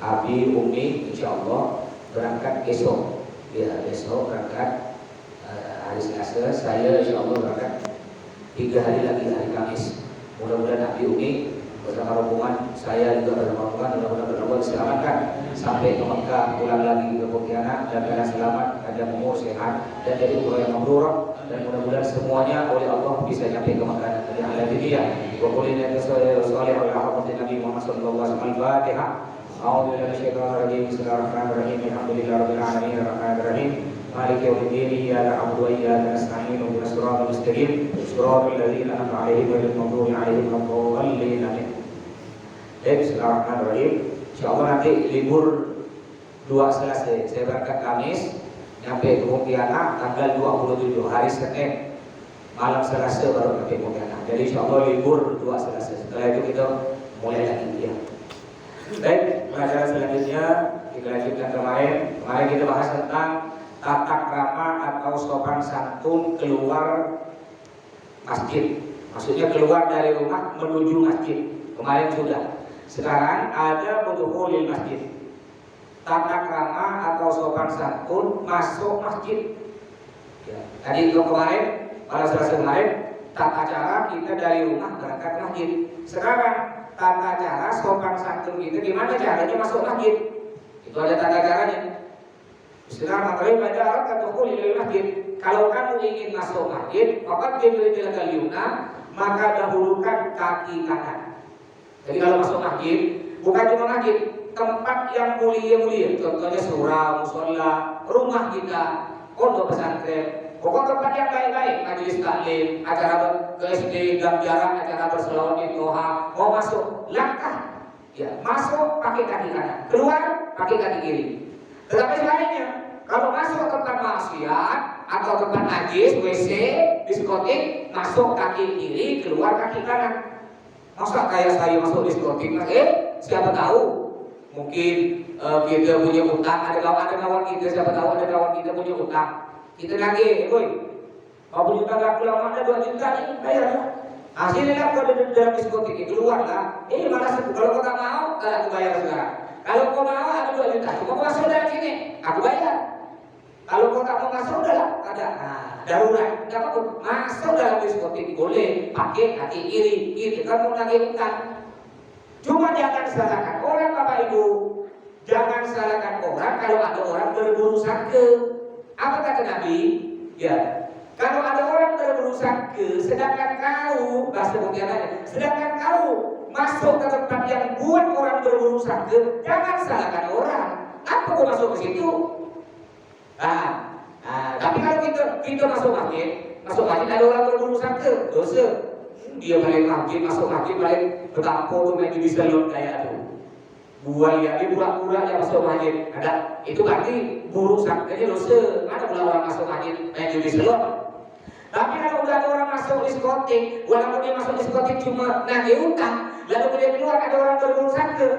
Abi, Umi, insya Allah berangkat besok. Ya, besok berangkat hari Selasa. Saya insya Allah berangkat 3 hari lagi, hari Kamis. Mudah-mudahan Abi, Umi bersama rombongan, saya juga bersama rombongan, mudah-mudahan diselamatkan sampai ke Mekah, pulang lagi ke Pontianak dan keadaan selamat, ada umur sehat dan jadi umur yang mabrur, dan mudah-mudahan semuanya oleh Allah bisa nyampe ke Mekah dan ala dunia. Wa qulina sallallahu alaihi wa Nabi Muhammad sallallahu alaihi wasallam. Al-Fatihah. A'udzu billahi minasyaitonir rajim. Bismillahirrahmanirrahim. Alhamdulillahirabbil alamin arrahmanir rahim. Maliki yaumiddin. Iyyaka na'budu wa iyyaka nasta'in. Ihdinas siratal mustaqim. Shiratal ladzina an'amta 'alaihim ghairil maghdubi 'alaihim waladdallin. Amin. Bismillahirrahmanirrahim. Insyaallah nanti libur 2 Selasa. Saya berangkat Kamis, nyampe ke Pontianak tanggal 27 hari Senin. Malam Selasa baru sampai Pontianak. Jadi insyaallah libur 2 Selasa. Setelah itu kita mulai lagi ya. Baik, pelajaran selanjutnya kita lanjutkan kemarin. Kemarin kita bahas tentang tata krama atau sopan santun keluar masjid. Maksudnya keluar dari rumah menuju masjid. Kemarin sudah. Sekarang ada mudkhulul masjid. Tata krama atau sopan santun masuk masjid. Ya. Tadi kemarin, pada Selasa kemarin, tata cara kita dari rumah berangkat masjid. Sekarang tata cara sopan santun kita gimana caranya masuk masjid? Itu ada tata caranya. Bismillahirrahmanirrahim. Pada orang mudkhulul masjid. Kalau kamu ingin masuk masjid, maka dahulukan kaki kanan. Jadi kalau masuk masjid, bukan cuma masjid, tempat yang mulia-mulia, contohnya surau, musola, rumah kita, pondok pesantren, pokok tempat yang baik-baik, majelis taklim, acara ke SD, jarak, acara berselawat di Toha, mau masuk, langkah, ya masuk pakai kaki kanan, keluar pakai kaki kiri. Tetapi sebaliknya, kalau masuk tempat maksiat atau tempat najis, WC, diskotik, masuk kaki kiri, keluar kaki kanan. Masa kayak saya masuk diskotik, siapa tahu mungkin kita punya utang, ada kawan kita, siapa tahu ada kawan kita punya utang, kita lagi, mau punya utang aku lama ada 2 juta nih, bayar lah. Hasilnya kalau dalam diskotik itu keluar lah, malah kalau kau tak mau, kalau aku bayar sekarang. Kalau kau mau ada 2 juta, kau masuk dari sini, aku bayar. Kalau kau tak mau masuk udah ada. Darurat, tidak apa-apa, masuk dalam diskotik boleh pakai kaki kiri, kamu lagi utang. Cuma jangan salahkan orang, Bapak Ibu. Jangan salahkan orang kalau ada orang berburu sangke. Apa kata Nabi? Ya, kalau ada orang berburu sangke, sedangkan kau, bahasa Pontianak, sedangkan kau masuk ke tempat yang buat orang berburu sangke, jangan salahkan orang. Apa kau masuk ke situ? Tapi kalau kita masuk masjid ada orang berburu sangke, dosa. Dia balik masjid, masuk masjid balik bertampur tuh main di salon kayak itu. Buat ya, dia pura-pura yang masuk masjid. Ada, itu berarti buruk sangkanya dosa. Mana pula orang masuk masjid main di salon? Tapi kalau udah ada orang masuk diskotik, walaupun dia masuk diskotik cuma nagih utang, lalu kemudian keluar ada orang berburu sangke.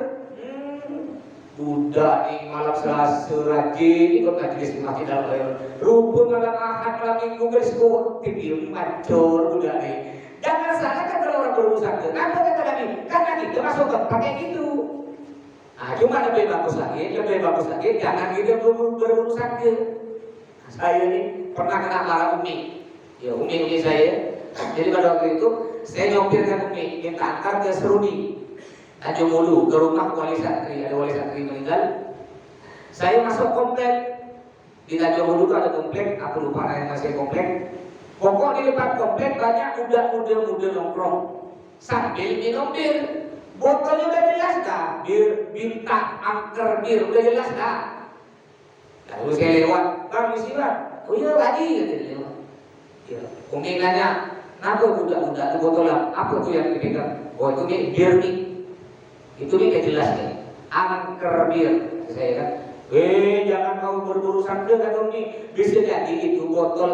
Budak nih malam Selasa rajin ikut majelis masjid dalam rukun malam Ahad malam Minggu berdiskotik, macor budak nih. Jangan salahkan kalau orang berurusan. Kenapa kata Nabi? Karena kita masuk ke pakai gitu. Cuma lebih bagus lagi, jangan kita berurusan ke. Saya ini pernah kena marah Umi. Ya Umi saya. Jadi pada waktu itu saya nyopirkan Umi minta antar ke Seruni, Tanjung Hulu, ke rumah wali santri. Ada wali santri meninggal. Saya masuk komplek di Tanjung Hulu, ada komplek, aku lupa nama saya komplek. Pokok di depan komplek banyak muda nongkrong sambil minum bir. Botolnya udah jelas dah, bir bintang, angker bir udah jelas dah. Lalu saya lewat, Bang misi Bang. Oh iya tadi gitu lewat. Ya, Umi nanya, kenapa budak-budak itu botolnya? Apa tuh yang dipegang? Oh itu nih bir nih. Itu nih kayak jelas nih, angker bir. Saya kan, jangan kau berburu sangka kata Umi. Bisa jadi itu botol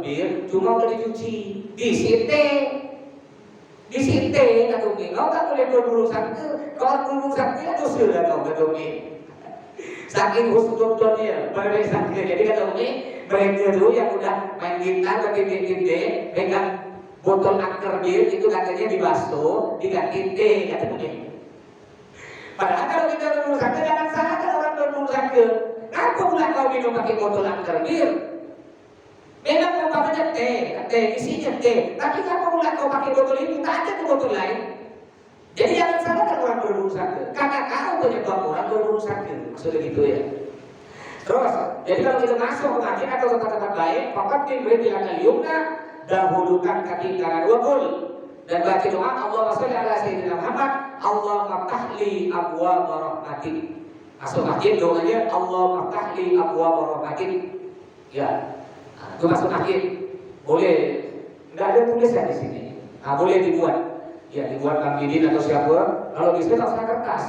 bir, cuma udah dicuci, disite kata Umi. Kau tak boleh berburu sangka. Kalau berburu sangka itu sudah kau kata Umi. Saking husnudonnya pada sangka. Jadi kata Umi, mereka dulu yang udah main gitar ke tinte, pegang botol angker bir itu katanya dibasuh, diganti teh kata Umi. Padahal kalau kita berburu sangka saja. Kenapa pula kau minum pakai botol angker bir? Memang umpamanya teh, isinya teh. Tapi kenapa pula kau pakai botol itu? Tak ada ke botol lain. Jadi jangan salahkan orang berburu sangka. Karena kau penyebab orang berburu sangka. Maksudnya gitu ya. Terus, jadi kalau kita masuk ke masjid atau ke tempat lain, maka diberi akan yumna, dahulukan kaki kanan wakul dan baca doa Allahumma sholli ala sayyidina Muhammad, Allahumma ftahli abwaaba rahmatik. Masuk masjid doanya Allahumma ftahli abwaaba rahmatik. Ya. Itu masuk masjid. Boleh. Enggak ada tulisan di sini. Boleh dibuat. Ya, dibuat Kang Didin atau siapa. Kalau bisa tak usah kertas.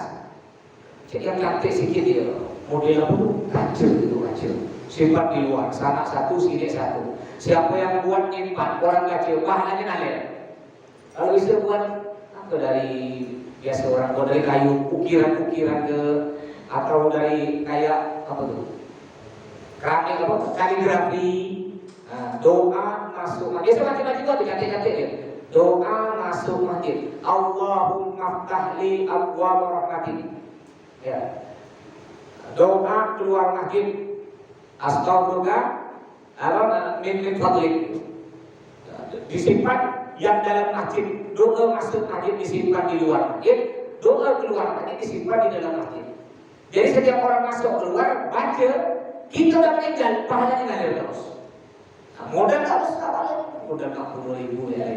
Jadi yang cantik sikit dia. Model apa tuh? Kacil gitu, kacil. Simpan di luar, sana satu, sini satu. Siapa yang buat nyimpan, orang kacil, pahalanya ngalir. Kalau bisa buat apa dari biasa orang buat dari kayu, ukiran-ukiran ke atau dari kayak apa tuh? Keramik apa? Kaligrafi. Doa masuk masjid. Biasa macam-macam buat cantik-cantik dia. Doa masuk masjid. Allahumma ftahli abwaaba rahmatik. Ya. Doa keluar masjid. Astaghfirullah min fadlik. Disimpan yang dalam masjid. Doa masuk masjid disimpan di luar masjid. Doa keluar masjid disimpan di dalam masjid. Jadi setiap orang masuk keluar baca, kita udah meninggal, pahalanya ngalir terus. Modal harus kawalan, modal 40.000 ya.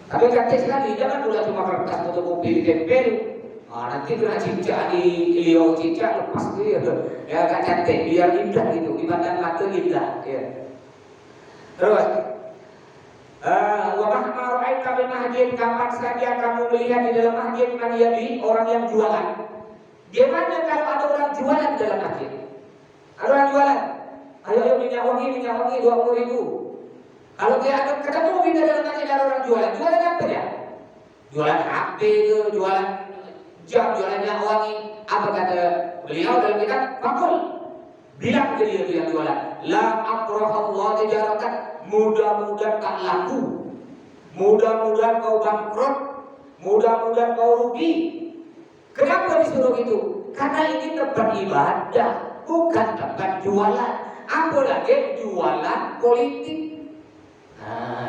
Tapi cantik sekali, jangan dulu cuma kertas fotokopi ditempel. Nanti kena cicak di liau cicak lepas tu ya agak cantik, biar indah gitu, dipandang mata indah. Ya. Terus, wa mahma ra'aita bil masjid, kapan saja kamu melihat di dalam masjid man yabi, orang yang jualan. Gimana kalau ada orang jualan di dalam masjid? Ada orang jualan. Ayo minyak wangi 20.000. Kalau dia ada ketemu di dalam masjid ada orang jualan, jualan apa dia? Jualan HP ke, jualan jam, jualan minyak wangi. Apa kata beliau dalam kitab? Makul. Bilang ke dia yang jualan, la akrahallahu tijaratan, mudah-mudahan tak laku, mudah-mudahan kau bangkrut, mudah-mudahan kau rugi. Kenapa disuruh itu? Karena ini tempat ibadah, bukan tempat jualan. Apalagi jualan politik.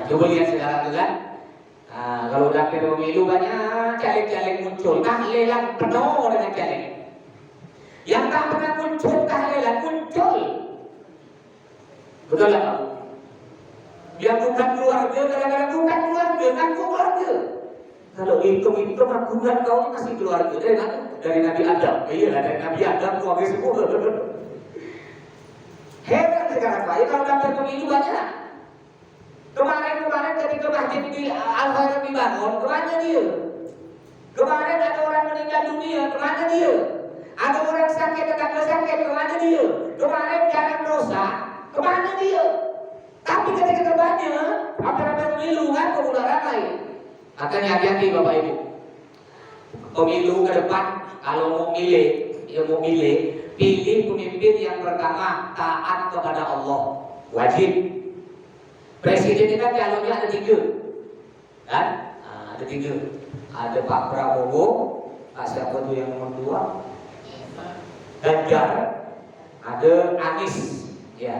Coba lihat sekarang tu kan. Kalau dapur pemilu banyak caleg-caleg muncul, tahlilan penuh dengan caleg. Yang tak pernah muncul tahlilan muncul. Betul tak? Yang bukan keluarga, kadang-kadang bukan keluarga, ngaku keluarga. Kalau hitung-hitung akungan kau ni masih keluarga dari mana? Dari Nabi Adam. Iyalah dari Nabi Adam keluarga semua. Heran sekarang Pak, kalau dapur pemilu banyak. Kemarin ketika masjid di Al-Khair dibangun, kemana dia? Kemarin ada orang meninggal dunia, kemana dia? Ada orang sakit, tetangga sakit, kemana dia? Kemarin jalan rusak, kemana dia? Tapi ketika kebannya, apa-apa pemilu kan kemudian ramai. Makanya hati-hati Bapak Ibu. Pemilu ke depan, kalau mau milih, pilih pemimpin yang pertama taat kepada Allah, wajib. Presiden kita calonnya ada 3, kan? Ada 3. Ada Pak Prabowo, siapa tuh yang nomor 2? Ganjar, ada Anies, ya.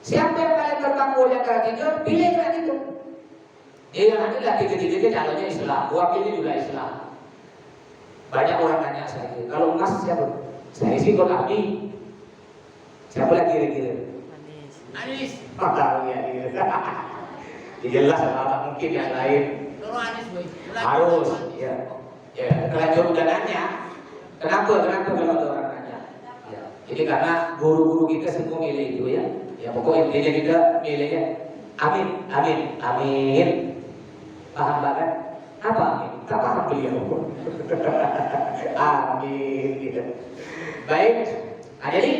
Siapa yang paling bertanggung jawab yang 3? Pilih kan itu. Yang adalah 3-3 calonnya Islam, wakilnya juga Islam. Banyak orang tanya saya, kalau Mas siapa? Saya sih Kok Abdi. Siapa lagi kira-kira? Anies. Tahu ya, jelas lah, mungkin yang lain. Harus, ya. Kalau udah nanya, kenapa kalau ada orang nanya? Ya. Jadi karena guru-guru kita semua milih itu ya. Ya pokoknya intinya kita milihnya. Amin. Paham banget? Apa amin? Tak paham beliau. Amin. Gitu. Baik. Jadi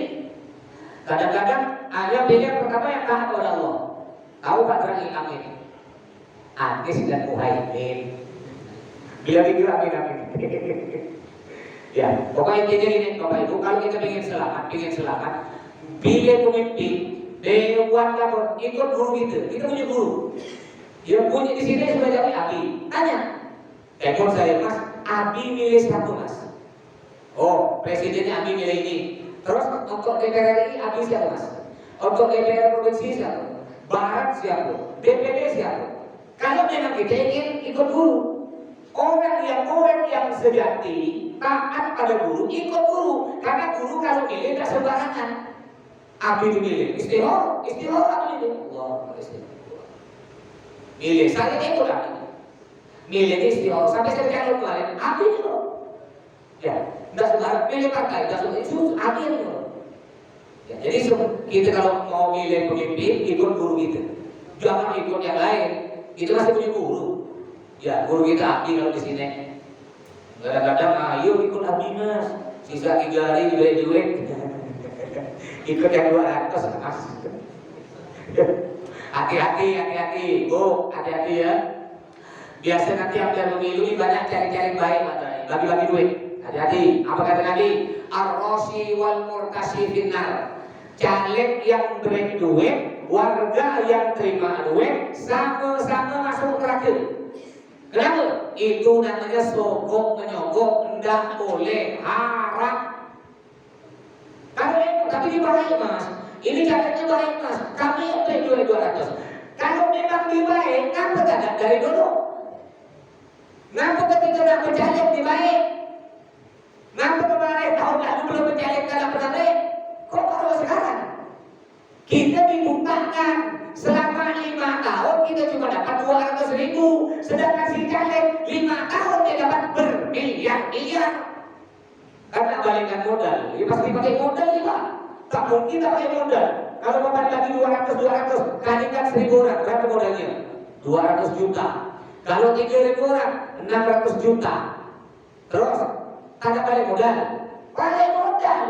kadang-kadang ada pilihan pertama yang taat kepada Allah. Tahu Pak Dragi amin. Anies dan Muhaimin. Bila pikir amin. Ya, pokoknya intinya ini Bapak Ibu, kalau kita ingin selamat, pilih pemimpin, dewan apa, ikut guru kita punya guru. Dia punya di sini sudah jawab Abi. Tanya, telepon saya Mas, Abi milih siapa Mas? Oh, presidennya Abi milih ini. Terus untuk DPR RI habis siapa mas? Untuk DPR provinsi siapa? Barat siapa? DPD siapa? Kalau memang kita ingin ikut guru, orang yang sejati taat pada guru, ikut guru. Karena guru kalau milih tidak sembarangan. Abi milih istihor milih. Allah istihor. Milih saya ikut abi. Milih istihor sampai saya calon kemarin. Abi itu. Ya, tidak sembarang milih partai, tidak sembarang itu abi itu. Ya, jadi kita kalau mau milih pemimpin ikut guru kita. Jangan ikut yang lain. Itu masih punya guru. Ya, guru kita abdi kalau di sini. Kadang-kadang ayo ikut abdi mas. Sisa 3 hari diberi duit. Ikut yang 200 mas. Hati-hati, Bu, hati-hati ya. Biasa nanti yang pemilu ini banyak cari-cari baik matanya. Bagi-bagi duit. Hati-hati. Apa kata Nabi? Ar-rosi wal murtasi finnar. Caleg yang beri duit, warga yang terima duit, sama-sama masuk neraka. Kenapa? Itu namanya sogok menyogok, tidak boleh, haram. Tapi dibaik mas, ini calegnya baik mas, kami yang beri duit 200. Kalau memang dibaik, kenapa tidak dari dulu? Kenapa ketika nak bercaleg dibaik? Kenapa kemarin tahun lalu belum bercaleg karena pernah baik? Kok baru sekarang? Kita dibukakan selama 5 tahun kita cuma dapat 200.000, sedangkan si caleg 5 tahun dia dapat bermiliar-miliar. Karena balikan modal, dia pasti pakai modal juga. Tak mungkin tak pakai modal. Kalau bapak lagi 200, kalikan 1.000 orang, berapa modalnya? 200 juta. Kalau 3.000 orang, 600 juta. Terus, tak balik modal. Balik modal.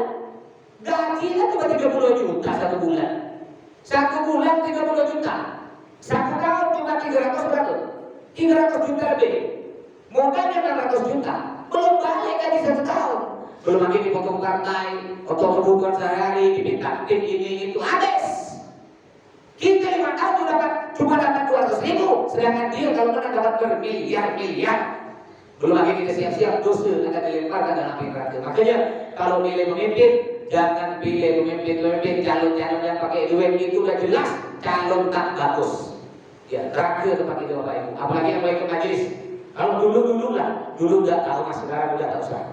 Gajinya cuma 30 juta 1 bulan. 1 bulan 30 juta. 1 tahun cuma 300 berapa? 300 juta lebih. Modalnya 600 juta. Belum balik gaji 1 tahun. Belum lagi dipotong partai, potong kebutuhan sehari-hari, diminta tim ini itu habis. Kita 5 tahun cuma dapat 200.000, sedangkan dia kalau menang dapat bermiliar-miliar. Belum lagi kita siap-siap dosa akan dilemparkan dalam api neraka. Makanya kalau milih pemimpin, jangan pilih pemimpin calon-calon yang pakai duit itu udah jelas calon tak bagus. Ya, neraka tempat itu Bapak Ibu. Apalagi yang mau ikut majelis. Kalau dulu lah, dulu nggak tahu mas, sekarang udah tahu sekarang.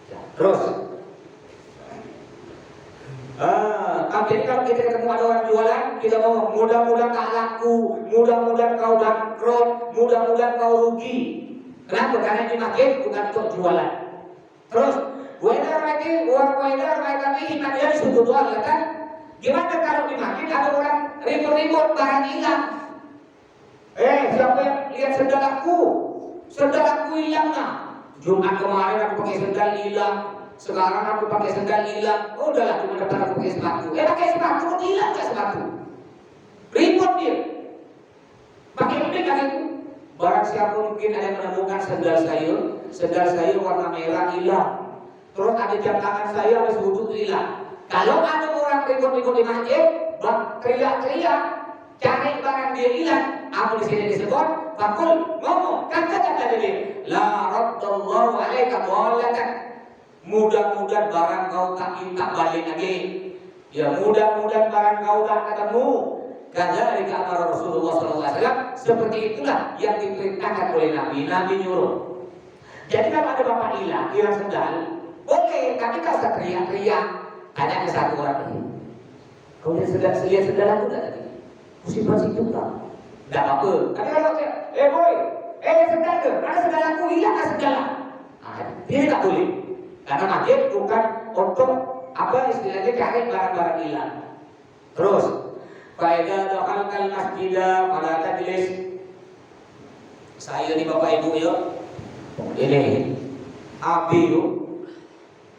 Ya, terus, jadi kalau kita ketemu ada orang jualan, kita mau mudah-mudahan tak laku, mudah-mudahan kau bangkrut, mudah-mudahan kau rugi. Kenapa? Karena ini makin bukan untuk jualan. Terus, wajar mereka himat dia disuruh jual kan? Gimana kalau dimakin ada orang ribut-ribut barang hilang? Siapa yang lihat sendal aku? Sendal aku hilang nah. Jumat kemarin aku pakai sendal hilang. Sekarang aku pakai sendal hilang. Oh udahlah cuma dapat aku pakai sepatu. Pakai sepatu hilang nggak sepatu? Ribut dia. Pakai unik kan itu? Barang siapa mungkin ada yang menemukan sendal saya warna merah hilang. Terus ada jam tangan saya habis wudhu hilang. Kalau ada orang ribut-ribut di masjid, teriak-teriak, cari barang dia hilang. Aku di sini disebut, fakul ngomong, kata dia, la raddallahu alaika dhalatan. Mudah-mudahan barang kau tak minta balik lagi. Ya mudah-mudahan barang kau tak ketemu. Kadzalika amara Rasulullah SAW. Seperti itulah yang diperintahkan oleh Nabi. Nabi nyuruh. Jadi kalau ada bapak hilang sendal, boleh, tapi kalau usah teriak-teriak. Ada satu orang ini. Kau lihat sendal aku tak tadi? Musibah situ tak? Tak apa. Tapi kalau boy, sendal ke? Mana sendal aku hilang kan sendal? Dia tak boleh. Karena masjid bukan untuk apa istilahnya cari barang-barang hilang. Terus, faedah dakhalkal masjidah pada tajlis. Saya ni bapak ibu ya. Ini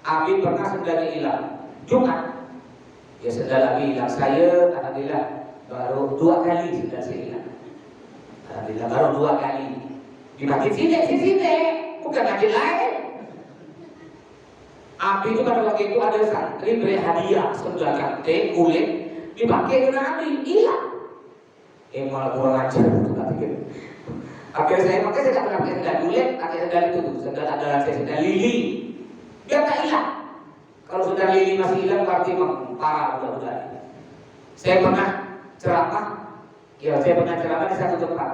Abi pernah sendalnya hilang. Jumat. Ya sendal Abi hilang. Saya alhamdulillah baru 2 kali sendal saya hilang. Alhamdulillah baru 2 kali. Di masjid sini, bukan masjid lain. Abi itu pada waktu itu ada santri beri hadiah sendal kanting kulit dipakai dengan Abi hilang. Malah kurang ajar itu pikir. Akhirnya saya pakai tidak pernah pakai sendal kulit, pakai sendal itu tuh sendal andalan saya sendal lili. Biar tak hilang. Kalau sudah ikan lili masih hilang berarti parah udah. Saya pernah ceramah, di satu tempat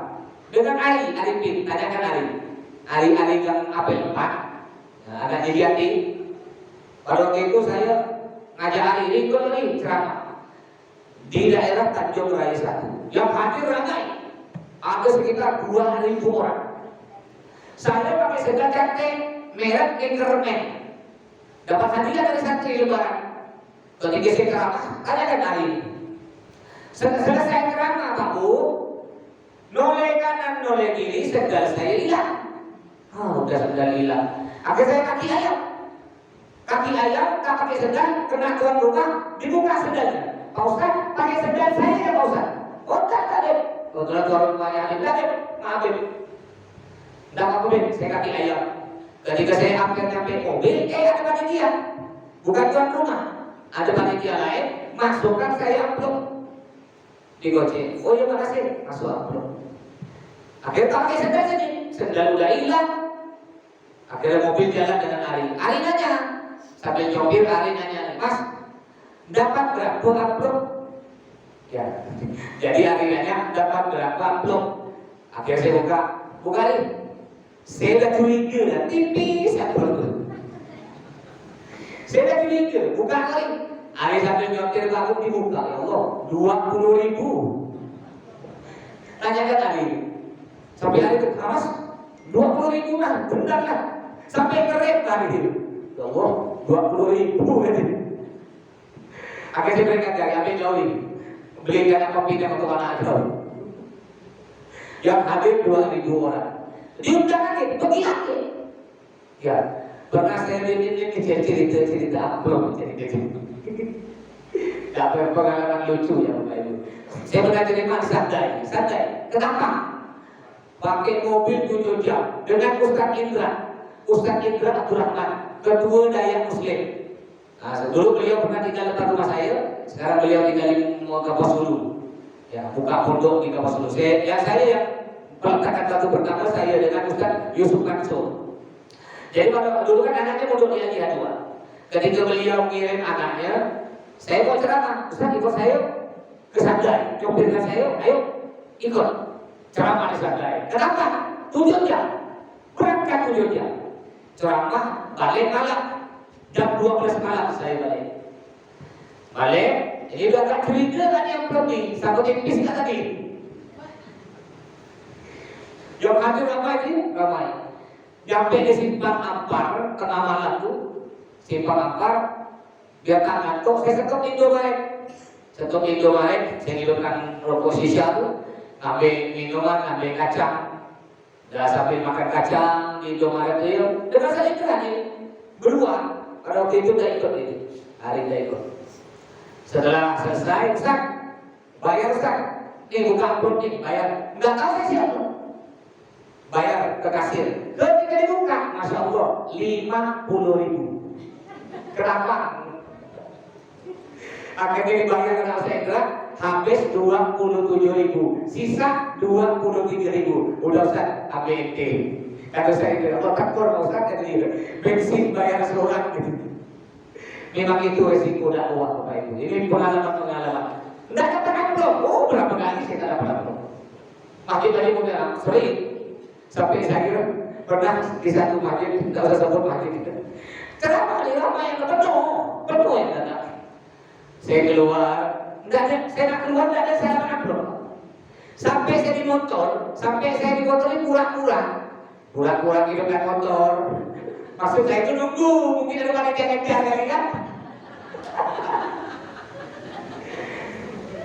dengan Ari Pin, tanyakan Ari yang apel 4, anaknya Yati. Pada waktu itu saya ngajak Ari ini ikut ceramah di daerah Tanjung Raya 1. Yang hadir ramai, ada sekitar 2.000 orang. Saya pakai sedan cantik merek Inkerman, dapat hadiah dari santri lebaran. Ketika saya ceramah, tanyakan Ari. Selesai ceramah Pak Bu, noleh kanan noleh kiri sendal saya hilang. Udah sendal hilang. Akhirnya saya kaki ayam tak pakai sendal, kena tuan rumah dibuka sendalnya. Pak Ustaz pakai sendal saya ya Pak Ustaz. Tak deh. Tuan rumahnya tak deh. Maaf deh. Tidak apa-apa, saya kaki ayam. Ketika saya hampir nyampe mobil, ada panitia. Bukan tuan rumah, ada panitia lain. Masukkan saya amplop di goceng. Oh ya makasih, masuk amplop. Akhirnya pakai sendal sini, sendal udah hilang. Akhirnya mobil jalan dengan Ari nanya, sambil nyopir Ari nanya, Mas, dapat berapa amplop? Ya, jadi Ari nanya, dapat berapa amplop? Akhirnya saya buka Ari. Saya udah curiga, tipis amplop. Saya udah curiga, buka Ari sambil nyotir lagu dibuka, ya Allah, 20.000. Tanyakan Ari. Sampai Ari ke Mas, 20.000 mah, benar lah. Sampai ngerem Ari. Ya Allah, 20.000. Akhirnya saya berikan Ari, ambil jauh. Belikan kopi dan untuk anak jauh. Yang hadir 2.000 orang. Diundang lagi, pergi lagi. Ya, pernah saya ini cerita amplop cerita. Dapat pengalaman lucu ya Bapak Ibu. Saya pernah terima santai. Kenapa? Pakai mobil 7 jam dengan Ustaz Indra Abdurrahman, ketua Dayak Muslim. Dulu beliau pernah tinggal dekat rumah saya, sekarang beliau tinggal di Kapas Hulu. Ya, buka pondok di Kapas Hulu. Saya yang peletakan batu pertama saya dengan Ustaz Yusuf Mansur. Jadi pada dulu kan anaknya mondok di Adia 2. Ketika beliau mengirim anaknya, saya mau ceramah, Ustaz ikut saya ke Sandai, copirkan saya, ayo ikut ceramah di Sandai. Kenapa? 7 jam, berangkat 7 jam, ceramah balik malam, jam 12 malam saya balik. Ini udah tak curiga kan yang belum nih, sangkut tipis kan tadi. Yang hadir ramai. Sampai di Simpang Ampar, tengah malam tuh, Simpang Ampar, dia tak ngantuk, saya setok Indomaret, saya hidupkan rokok sisa tuh, ambil minuman, ambil kacang, dah sambil makan kacang di Indomaret itu, dengan saya berani berdua, pada waktu itu udah ikut ini, Ari udah ikut. Setelah selesai, Ustaz, bayar Ustaz, ini buka amplop nih, bayar, nggak tahu saya siapa, bayar ke kasir, ketika dibuka, Masya Allah, 50.000. Kenapa? Akhirnya dibayar dengan Sendra habis 27.000, sisa 23.000. Udah Ustaz, ambil ente. Kata saya itu, Allah takut Ustaz, kata dia, bensin bayar seorang gitu. Memang itu resiko dakwah Bapak Ibu. Ini pengalaman. Tidak dapat amplop. Oh, berapa kali saya tidak dapat amplop. Masjid tadi mudah sering. Sampai saya pernah di satu masjid, tidak usah sebut masjid itu. Kenapa dia ramai yang penuh yang datang. Saya keluar, saya nak keluar tidak ada saya amplop. Sampai saya di motor ini pura-pura hidupkan motor. Maksud saya itu nunggu, mungkin ada panitia kali kan.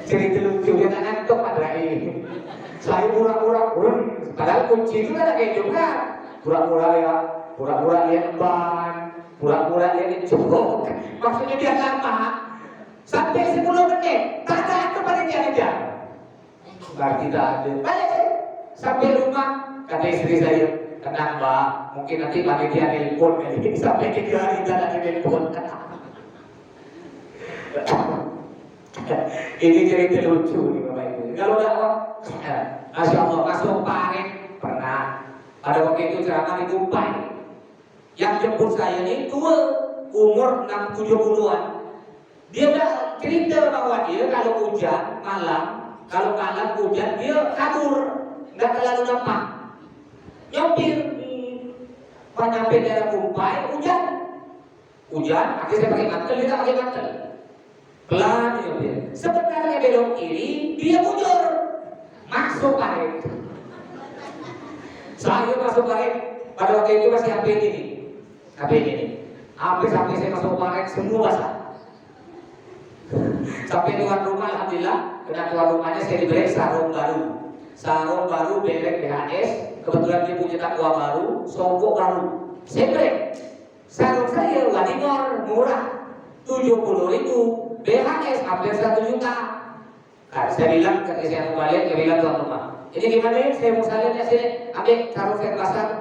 Cerita lucu dia tak ngantuk pada ini. Saya pura-pura, padahal kunci itu kan kayak juga. Pura-pura lihat ban, pura-pura lihat jempol. Maksudnya dia lama. Sampai 10 menit, tak ada itu panitia aja. Berarti tak ada. Balik sampai rumah, kata istri saya, tenang Mbak, mungkin nanti panitia nelpon kali. Sampai 3 hari tak ada nelpon. Ini cerita lucu nih Bapak Ibu. Kalau dakwah, Masya Allah, masuk Paret pernah. Pada waktu itu ceramah di Kumpai. Yang jemput saya ini tua umur 6-70-an. Dia udah cerita bahwa dia kalau hujan malam, kalau malam hujan dia kabur, nggak terlalu nampak. Nyopir, pas nyampe daerah Kumpai hujan, akhirnya saya pakai mantel, dia tak pakai mantel. Pelan nyopir. Sebenarnya belok kiri, dia bujur masuk parit. Saya masuk parit. Pada waktu itu masih HP ini nih. HP ini nih. Sampai saya masuk parit semua basah. Sampai tuan rumah, alhamdulillah, dengan tuan rumahnya saya diberi sarung baru berek BHS. Kebetulan dia punya takwa baru, songkok baru. Saya beri sarung saya Wadimor murah, 70.000. BHS hampir 1 juta. Nah, saya bilang ketika saya mau balik, dia bilang tuan rumah, ini gimana ya? Saya mau salin ya sini, ambil sarung saya pasang.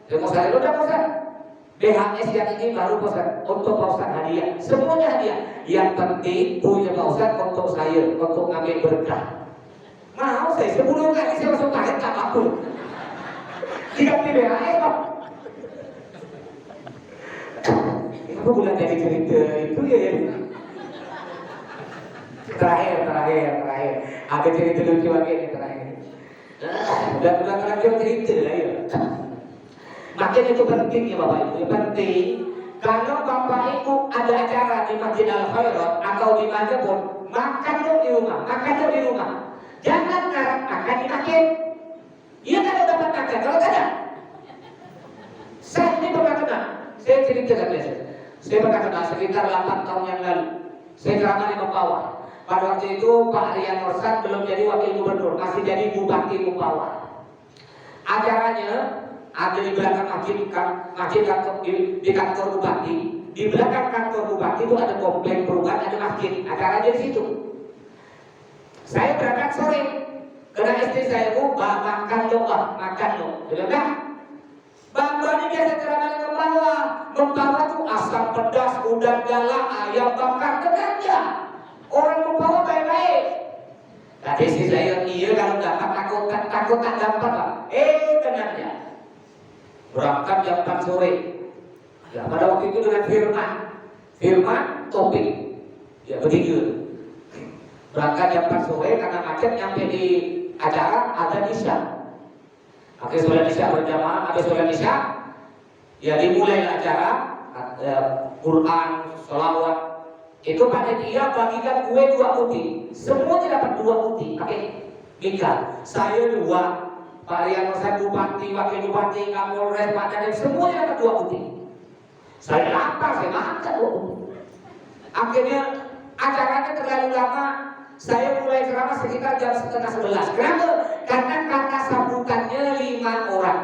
Saya mau salin, udah pasang. BHS yang ini baru Pak, untuk Pak Ustaz hadiah. Semuanya hadiah. Yang penting punya Pak Ustaz untuk saya, untuk ngambil berkah. Mau saya 10 kali saya masuk paket tak mampu. Diganti BHS Pak. Kenapa bulan dari cerita itu ya? Terakhir. Ada cerita lucu lagi ini terakhir. Bulan terakhir cerita lah ya. Makanya itu penting ya Bapak Ibu, penting. Kalau Bapak Ibu ada acara di Masjid Al-Khairat atau di mana pun, makan di rumah. Jangan ngarep makan di masjid. Iya kalau dapat makan, kalau tidak. Saya ini pernah kena, saya ceritakan biasa. Saya pernah kena sekitar 8 tahun yang lalu. Saya ceramah di Mempawah. Pada waktu itu Pak Rian Norsat belum jadi wakil gubernur, masih jadi bupati Mempawah. Acaranya ada di belakang masjid kantor, di kantor bupati. Di belakang kantor bupati itu ada komplek perumahan, ada masjid. Acaranya di situ. Saya berangkat sore, karena istri saya itu makan lo. Sudah? Bapak ini biasa ceramah di Mempawah tuh asam pedas, udang galah, ayam bakar, tenangnya. Orang Mempawah baik-baik. Tadi istri saya, iya kalau dapat takut tak dapat Pak. Tenangnya. Berangkat jam 4 sore. Ya, pada waktu itu dengan Firman topik. Ya begitu. Berangkat jam 4 sore karena macet, nyampe di acara ada Isya. Akhirnya sholat Isya berjamaah, habis sholat Isya ya dimulai acara Quran, sholawat. Itu panitia bagikan kue 2 putih. Semuanya dapat 2 putih. Pakai mika. Saya 2. Pak Rian Norsat bupati, wakil bupati, Kapolres, Pak Dandim, semuanya dapat 2 putih. Saya lapar, saya makan. Akhirnya acaranya terlalu lama. Saya mulai ceramah sekitar jam 10:30. Kenapa? Karena kata sambutannya 5 orang.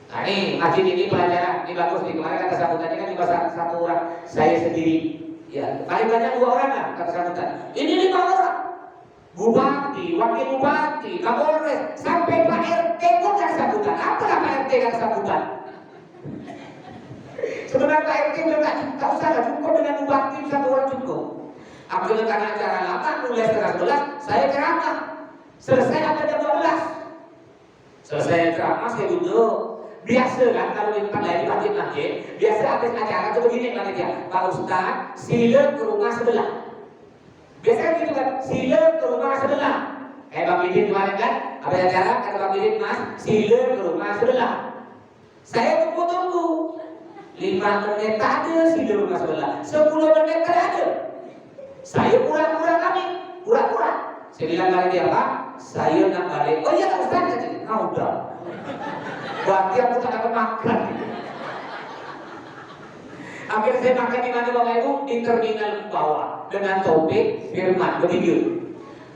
Nah ini masjid ini pelajaran, ini bagus nih. Kemarin kata sambutannya kan cuma 1 orang, saya sendiri. Ya, paling banyak 2 orang lah kata sambutan. Ini 5 orang. Bupati, wakil bupati, Kapolres, sampai Pak RT pun kata sambutan. Apalah Pak RT kata sambutan? Sebenarnya Pak RT udah tak usah lah, cukup dengan bupati 1 orang cukup. Akhirnya karena acara lama, mulai 11:30, saya ceramah. Selesai ada jam 12. Selesai ceramah, saya duduk. Biasa kan, kalau di tempat lain di masjid, biasa habis acara itu begini panitia. Pak Ustaz, sila ke rumah sebelah. Biasanya gitu kan, sila ke rumah sebelah. Bang Bidin kemarin kan, habis acara, kata Bang Bidin, Mas, sila ke rumah sebelah. Saya tunggu. 5 menit tak ada sila ke rumah sebelah. 10 menit tak ada. Saya pura-pura kami, pura-pura. Saya bilang kali dia, Pak, saya nak balik. Oh iya Pak Ustaz, kata. Udah. Berarti aku tak dapat makan. Akhirnya saya makan di mana Bapak Ibu? Di terminal bawah dengan topik Firman begitu.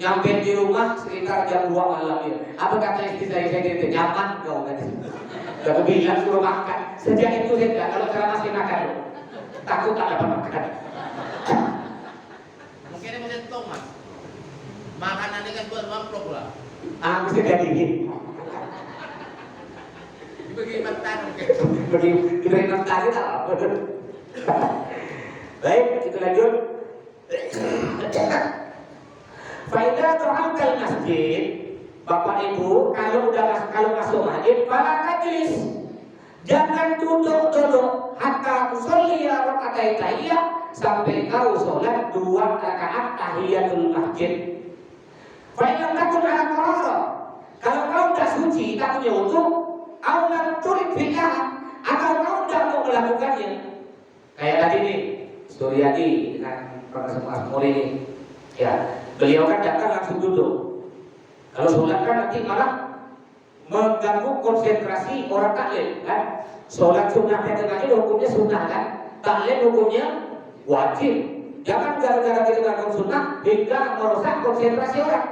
Nyampe di rumah sekitar jam 2 malam ya. Apa kata istri saya gitu, nyaman kau kan? Udah bilang suruh makan. Sejak itu saya tidak, kalau ceramah saya makan loh. Takut tak dapat makan. Mungkin ini tong Mas. Makanan ini kan buat mamplok lah. Mesti jadi ini. Dibagi mantan mungkin. Dibagi mantan itu apa? Baik, kita lanjut. Faidah terangkal masjid, Bapak Ibu, kalau masuk masjid, para majlis, Jangan duduk hatta usolli rakaat tahiyah sampai kau sholat 2 rakaat tahiyatul masjid. Fa in takun ala tahara, kalau kau tak suci, tak punya wudu, Allah turid fiha, atau kau tak mau melakukannya. Kayak tadi nih, Suryadi dengan Profesor Asmori ini, ya beliau kan datang langsung duduk. Kalau sholat kan nanti malah mengganggu konsentrasi orang taklim kan. Sholat sunnah yang terakhir hukumnya sunnah kan, taklim hukumnya wajib. Jangan gara-gara kita melakukan sunnah hingga merusak konsentrasi orang.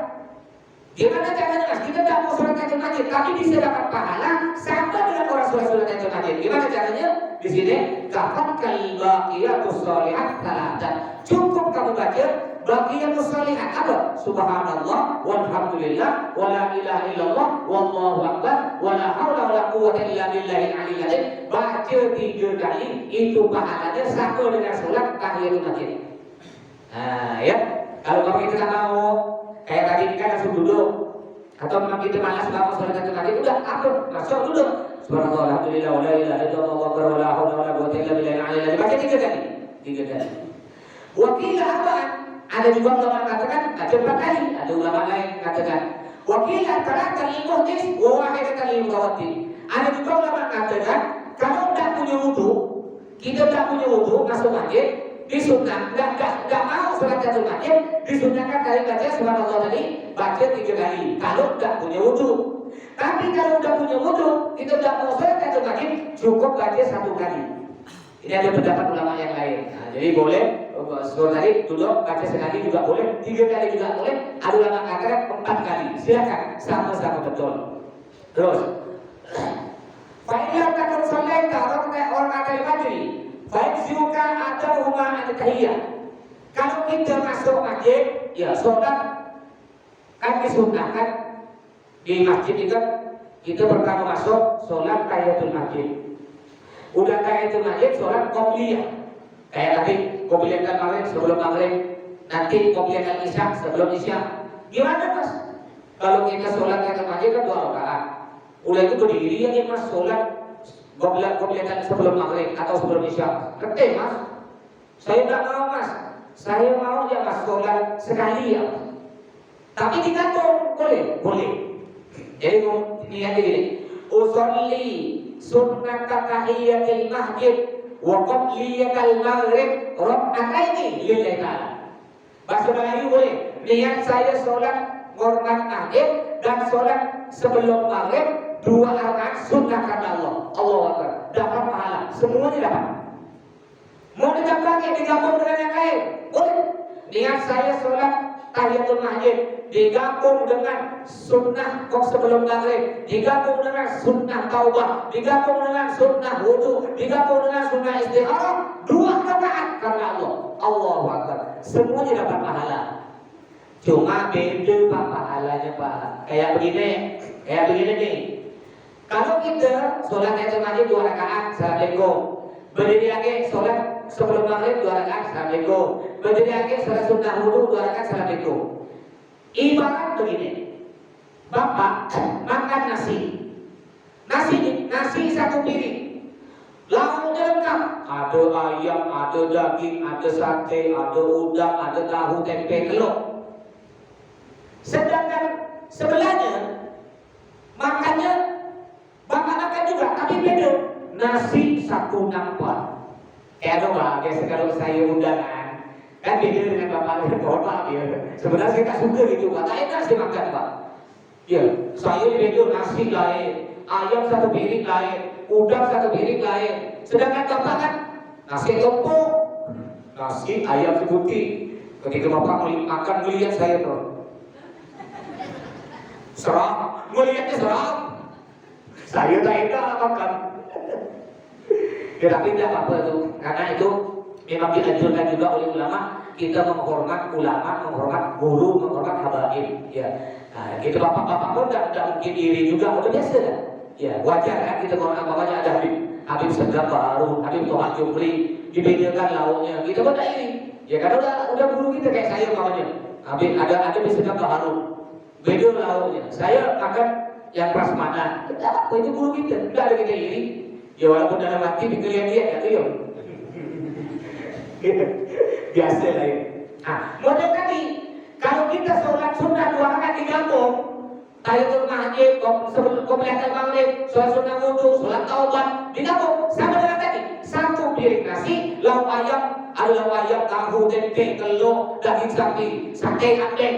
Gimana caranya mas? Kita tidak mau sholat tahiyyatul masjid, tapi bisa dapat pahala sama dengan orang sholat tahiyyatul masjid. Gimana caranya? Di sini tafakkal baqiyatus shalihat salatan. Cukup kamu baca baqiyatus shalihat apa? Subhanallah walhamdulillah wala ilaha illallah wallahu akbar wala haula wala quwwata illa billahil aliyyil azim. Baca 3 kali, itu pahalanya sama dengan sholat tahiyyatul masjid. Nah, ya. Kalau kamu tidak mau kayak tadi kan langsung duduk, atau memang kita malas bangun sholat tahiyyatul masjid, udah atur masuk duduk. Subhanallah alhamdulillah wala ilaha illallah wala haula wala quwwata illa billahil aliyyil azim. Baca 3 kali. 3 kali. Wakila apa? Ada juga ulama mengatakan baca 4 kali. Ada ulama lain mengatakan wakila talatan lil muhdits wa wahidatan lil mutawaddi. Ada juga ulama mengatakan kalau tidak punya wudu, kita tidak punya wudu masuk masjid, disunah enggak mau sholat tahiyyatul masjid, disunahkan dari baca subhanallah tadi baca 3 kali kalau tidak punya wudu. Tapi kalau udah punya wudu, kita tidak mau sholat tahiyyatul masjid, cukup baca 1 kali. Ini ada pendapat ulama yang lain. Nah, jadi boleh seperti tadi duduk baca sekali juga boleh, 3 kali juga boleh. Ada ulama mengatakan 4 kali. Silakan, sama-sama betul. Terus, fa'illah takun sholaita orang ada fajri. Fa'idzuka atau huma at-tahiyyah. Kalau kita masuk masjid, ya sholat kan disunahkan di masjid itu kita pertama masuk sholat tahiyatul masjid. Udah tahiyatul masjid sholat qobliyah. Kayak tadi qobliyah maghrib sebelum maghrib, nanti qobliyah isya sebelum isya. Gimana mas? Kalau kita sholat tahiyatul masjid kan 2 rakaat. Udah itu berdiri ya mas sholat qobliyah sebelum maghrib atau sebelum isya. Keteh mas? Saya tidak mau mas. Saya mau ya mas sholat sekali ya. Tapi digantung boleh, boleh. Jadi niatnya gini, usolli sunnat tahiyatul masjid wa qabliyatul maghrib raka'ataini lillahi ta'ala. Bahasa Melayu boleh. Niat saya sholat hormat maghrib dan sholat sebelum maghrib 2 rakaat sunnah karena Allah. Allahu Akbar. Dapat pahala. Semuanya dapat. Mau digabung dengan yang lain, boleh. Niat saya sholat tahiyatul masjid digabung dengan sunnah sebelum maghrib, digabung dengan sunnah taubah, digabung dengan sunnah wudu, digabung dengan sunnah istikharah, 2 rakaat karena Allah. Allahu Akbar. Semuanya dapat pahala. Cuma beda pak pahalanya pak. Kayak begini nih. Kalau kita sholat tahiyatul masjid 2 rakaat, assalamualaikum. Berdiri lagi sholat sebelum maghrib 2 rakaat, assalamualaikum. Berdiri lagi sholat sunnah wudu 2 rakaat, assalamualaikum. Ibarat begini, bapak makan nasi 1 piring, lauknya lengkap, ada ayam, ada daging, ada sate, ada udang, ada tahu, tempe, telur. Sedangkan sebelahnya makannya bapak makan juga, tapi beda, nasi 1 nampan. Kayak apa? Kayak kalau saya undangan kan beda dengan bapak ya. Sebenarnya saya tak suka gitu pak, tak enak saya makan pak. Ya, saya beda nasi lain, ayam 1 piring lain, udang 1 piring lain. Sedangkan bapak kan nasi tumpuk, nasi ayam putih. Ketika bapak makan melihat saya bro, seram, melihatnya seram. Saya tak enak makan. Ya, tapi tidak apa-apa itu, karena itu memang dianjurkan juga oleh ulama, kita menghormat ulama, menghormat guru, menghormat habaib. Ya, nah, kita bapak-bapak pun tidak mungkin iri juga, udah biasa kan? Ya, wajar kan kita menghormat bapaknya. Ada Habib Segaf Baru, Habib Tohan Jumri, dibedakan lauknya, kita pun tidak iri. Ya, karena udah guru kita kayak saya umpamanya. Habib ada Segaf Baru, beda lauknya. Saya makan yang prasmanan, apa itu guru kita, tidak ada kita iri. Ya walaupun dalam hati pikirnya dia ya tuh. Biasa lah ya. Model tadi, kalau kita sholat sunnah 2 rakaat di kampung, tahiyatul masjid, sebelum qiyamul maghrib, sholat sunnah wudu, sholat taubat di kampung, sama dengan tadi. 1 piring nasi, lauk ayam, ada lauk ayam, tahu, tempe, telur, daging sapi, sate, ambeng.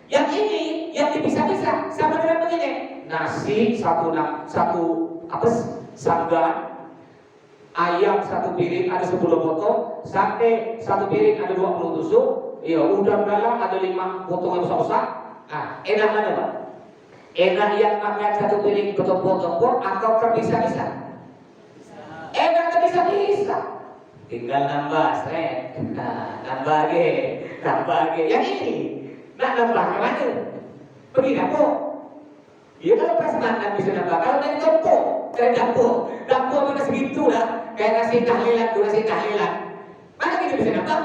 Yang ini, yang dipisah-pisah, sama dengan begini. Nasi satu sanggan, ayam 1 piring ada 10 potong, sate 1 piring ada 20 tusuk, ya udang galang ada 5 potongan besar-besar. Enak mana Pak? Enak yang makan 1 piring potong-potong atau terpisah-pisah? Enak terpisah-pisah. Tinggal nambah seret, nambah lagi. Yang ini, nak nambah ke mana? Pergi dapur. Ya kalau pas makan bisa nambah. Kalau dari dapur mana segitu lah. Kayak nasi tahlilan. Mana kita bisa nambah?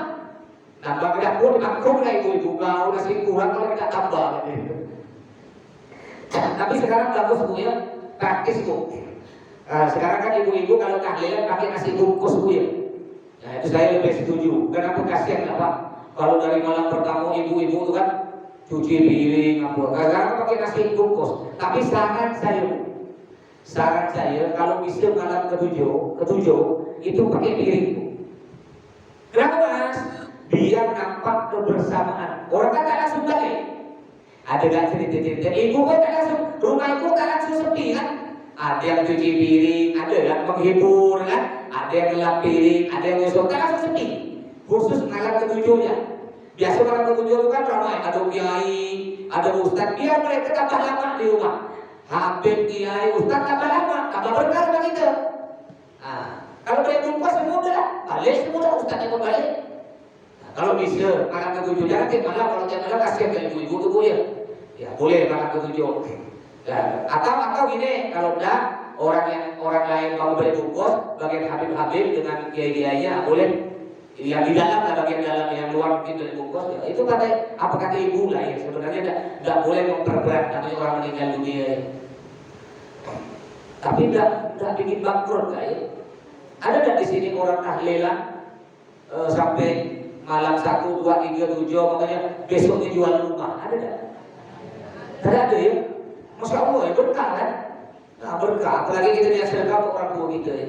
Nambah ke dapur, makrum lah ibu-ibu. Kau nasi kurang kalau kita tambah. Tapi sekarang bagus Bu ya, praktis Bu. Sekarang kan ibu-ibu kalau tahlilan pakai nasi bungkus Bu ya. Nah itu saya lebih setuju. Kenapa kasihan nggak Pak? Kalau dari malam pertama ibu-ibu itu kan cuci piring, sekarang pakai nasi bungkus. Tapi saran saya kalau bisa malam ketujuh itu pakai piring. Kenapa Mas? Biar nampak kebersamaan. Orang kan tak langsung balik. Ada gak cerita-cerita? Ibu kan tak langsung, rumah ibu tak langsung sepi kan? Ada yang cuci piring, ada yang menghibur kan? Ada yang ngelap piring, ada yang nyusul, tak langsung sepi. Khusus malam ketujuhnya. Biasa malam ketujuh itu kan ramai, ada kiai, ada ustaz, biar mereka tambah lama di rumah. Habib kiai, ustaz tambah lama, tambah berkah rumah kita. Kalau boleh jumpa semua dah, balik semua ustaznya kembali. Kalau bisa malam ketujuh, jangan tiap malam. Kalau tiap malam kasihan ke ibu-ibu tu Bu ya. Ya boleh malam ketujuh. Atau gini, kalau enggak orang lain mau beli bungkus, bagian Habib dengan kiai-kiainya boleh. Yang di dalam lah, bagian dalam, yang luar mungkin dari bungkus. Ya. Itu apa kata ibu lah ya. Sebenarnya enggak boleh memperberat namanya orang meninggal dunia. Tapi enggak bikin bangkrut lah ya. Ada enggak di sini orang tahlilan sampai malam 1, 2, 3, 7 makanya besoknya jual rumah? Ada enggak? Tidak ada ya. Masya Allah ya, berkah kan? Nah berkah, apalagi kita lihat sedekah untuk orang tua kita ya.